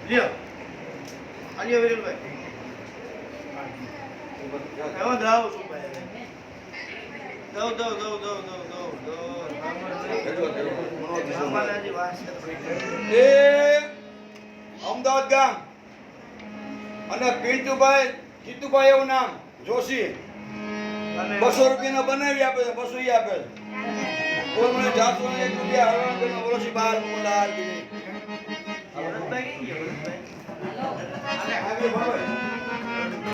લ્યો આલ્યો વિરલભાઈ એવો દાવ શું ભાઈ એ અમદાવાદ ગામ અને પીરતુભાઈ જીતુભાઈ એવું નામ જોશી 200 રૂપિયાના બનાવી આપે છે 200 ઈ આપે છે કોઈ મને 401 રૂપિયા હરવા કરીને બોલોશી બહાર મુલાલ કી ભરતભાઈ હાલે ભાઈ